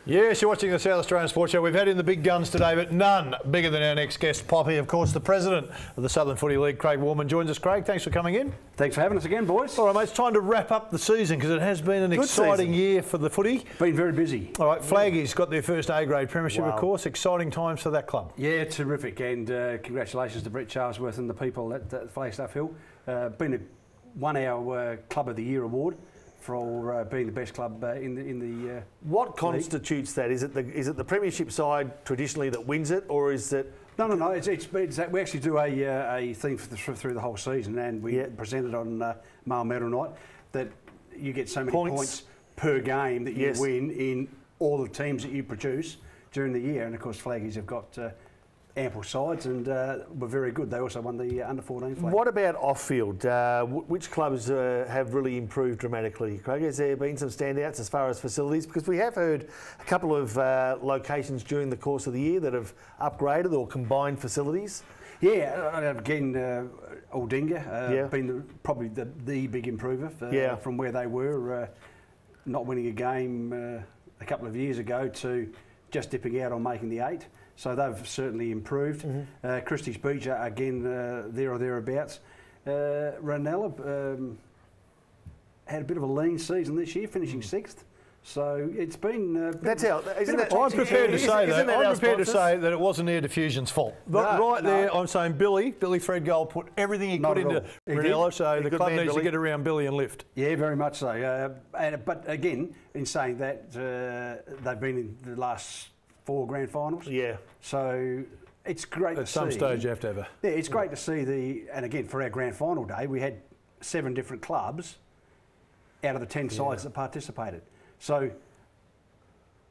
Yes, you're watching the South Australian Sports Show. We've had in the big guns today, but none bigger than our next guest, Poppy. Of course, the president of the Southern Footy League, Craig Warman, joins us. Craig, thanks for coming in. Thanks for having us again, boys. All right, mate, it's time to wrap up the season because it has been an exciting year for the footy. Been very busy. All right, Flaggies got their first A-grade premiership, of course. Exciting times for that club. Yeah, terrific. And congratulations to Brett Charlesworth and the people at Flagstaff Hill. Won our Club of the Year award for being the best club in the what constitutes that? Is it the premiership side traditionally that wins it, or is it? No. It's we actually do a thing through the whole season, and we present it on Male Medal Night. That you get so many points per game that you win in all the teams that you produce during the year, and of course Flaggies have got ample sides and were very good. They also won the under-14 flag. What about off-field? Which clubs have really improved dramatically, Craig? Has there been some standouts as far as facilities? Because we have heard a couple of locations during the course of the year that have upgraded or combined facilities. Yeah, again, Aldinga been probably the big improver from where they were, not winning a game a couple of years ago to just dipping out on making the 8. So they've certainly improved. Christie's Beach, again, there or thereabouts. Ranella had a bit of a lean season this year, finishing 6th. So it's been... That's how... I'm prepared to say that. I'm prepared to say that it wasn't Air Diffusion's fault. There, I'm saying Billy Threadgold put everything he could into Ranella, so the club needs to get around Billy and lift. Yeah, very much so. But again, in saying that, they've been in the last 4 grand finals. Yeah. So it's great to see. At some stage you have to have a... Yeah, it's great to see and again, for our grand final day, we had 7 different clubs out of the 10 sides that participated. So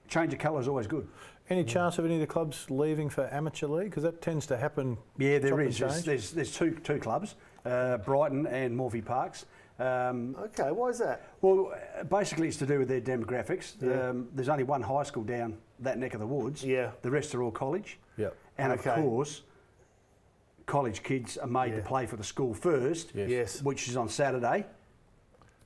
change of colour is always good. Any chance of any of the clubs leaving for amateur league? Because that tends to happen. Yeah, there is. There's two clubs, Brighton and Morphy Parks. Okay, why is that? Well, basically it's to do with their demographics. There's only one high school down that neck of the woods. Yeah. The rest are all college. Yeah. And of course, college kids are made to play for the school first, which is on Saturday.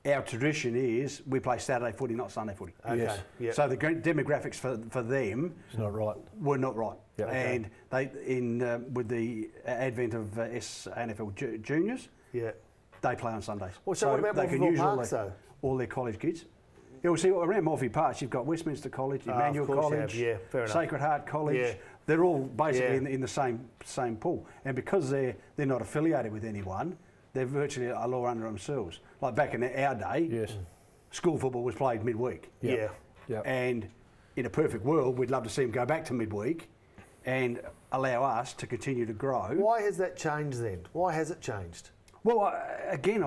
Our tradition is we play Saturday footy, not Sunday footy. Okay. Yep. So the demographics for them were not right. Yep. And they with the advent of SFL juniors, they play on Sundays. Well, so what about they can use all their college kids. Yeah, well, see, around Morphy Parks, you've got Westminster College, Emmanuel College, fair enough. Sacred Heart College. Yeah. They're all basically in the same pool. And because they're not affiliated with anyone, they're virtually a law unto themselves. Like back in our day, school football was played midweek. Yeah. And in a perfect world, we'd love to see them go back to midweek and allow us to continue to grow. Why has that changed then? Why has it changed? Well, again,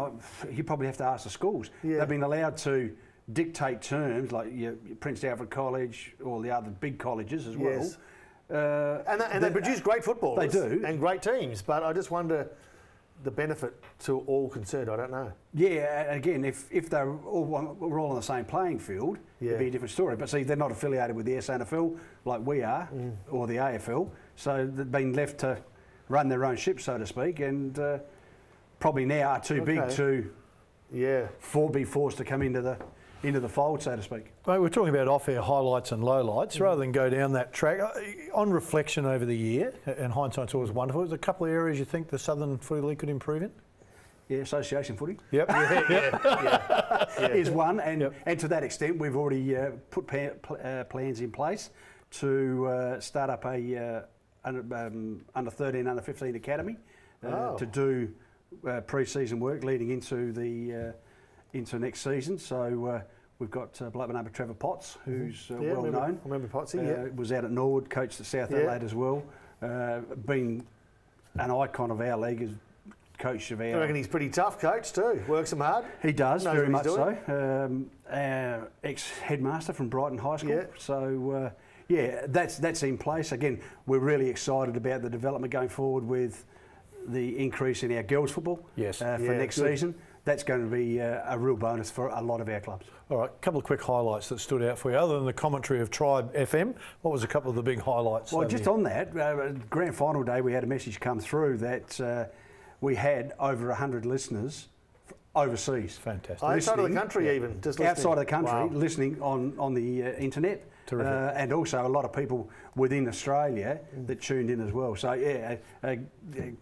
you probably have to ask the schools. Yeah. They've been allowed to dictate terms like Prince Alfred College or the other big colleges as well. Yes. And they produce great footballers. They do. And great teams, but I just wonder the benefit to all concerned. I don't know. Yeah, again, if we're all on the same playing field, it'd be a different story. But see, they're not affiliated with the SFL like we are, or the AFL, so they've been left to run their own ship, so to speak, and probably now are too big to be forced to come into the fold, so to speak. Mate, we're talking about off-air highlights and lowlights. Rather than go down that track, on reflection over the year, and hindsight's always wonderful, there's a couple of areas you think the Southern Footy League could improve in? Yeah, association footy. Yep. Is one, and to that extent, we've already put plans in place to start up a under 13, under 15 academy to do pre-season work leading into into next season. So we've got a bloke by the name of Trevor Potts, who's well known. I remember Pottsy, was out at Norwood, coached at South Adelaide as well. Been an icon of our league as coach of our... I reckon he's pretty tough coach too, works him hard. He does, very much so. Ex-headmaster from Brighton High School. So that's in place. Again, we're really excited about the development going forward with the increase in our girls football for next season. That's going to be a real bonus for a lot of our clubs. All right, a couple of quick highlights that stood out for you. Other than the commentary of Tribe FM, what was a couple of the big highlights? Well, just on that, grand final day, we had a message come through that we had over 100 listeners overseas. Fantastic. Outside of the country, even just listening. Outside of the country, listening on the internet. And also a lot of people within Australia that tuned in as well. So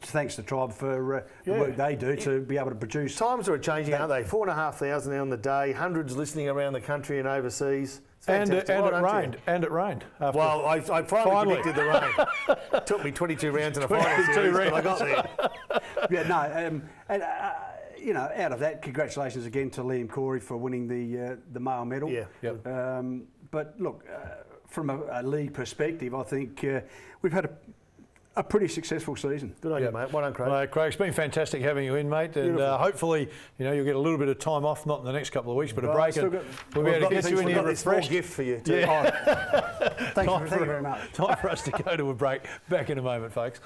thanks to Tribe for the work they do to be able to produce. Times are changing, aren't they? 4,500 on the day, hundreds listening around the country and overseas. And it rained. And it rained. Well, I finally predicted the rain. It took me 22 rounds in a final series, but I got there. Out of that, congratulations again to Liam Corey for winning the male medal. Yeah. Yep. But look, from a league perspective, I think we've had a pretty succceul season. Good on you, mate. Well done, Craig. Craig, it's been fantastic having you in, mate. And hopefully, you'll get a little bit of time off, not in the next couple of weeks, but a break. And we'll be able to get you in here refreshed. Gift for you, too. Yeah. Thank you very much. Time for us to go to a break. Back in a moment, folks.